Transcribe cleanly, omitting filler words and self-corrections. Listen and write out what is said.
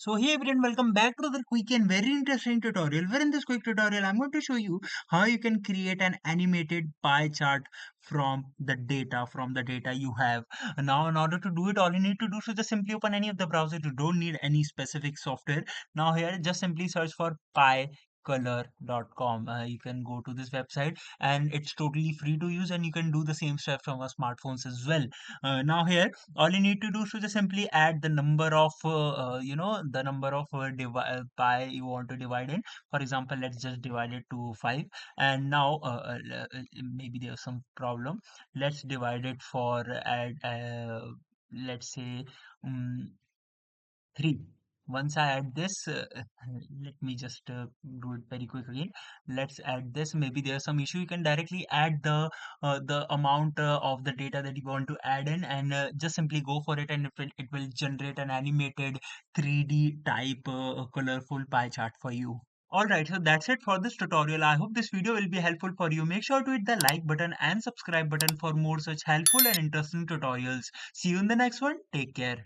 So hey everyone, welcome back to the quick and very interesting tutorial where in this quick tutorial I'm going to show you how you can create an animated pie chart from the data you have. Now in order to do it, all you need to do is just simply open any of the browsers. You don't need any specific software. Now here just simply search for piecolor.com. You can go to this website and it's totally free to use, and you can do the same stuff from our smartphones as well. Now here all you need to do is to just simply add the number of the number of pi you want to divide in. For example, let's just divide it to 5, and now maybe there's some problem. Let's divide it for add let's say um, 3. Once I add this, let me just do it very quick again. Let's add this. Maybe there's some issue. You can directly add the amount of the data that you want to add in, and just simply go for it, and it will generate an animated 3D type colorful pie chart for you. Alright, so that's it for this tutorial. I hope this video will be helpful for you. Make sure to hit the like button and subscribe button for more such helpful and interesting tutorials. See you in the next one. Take care.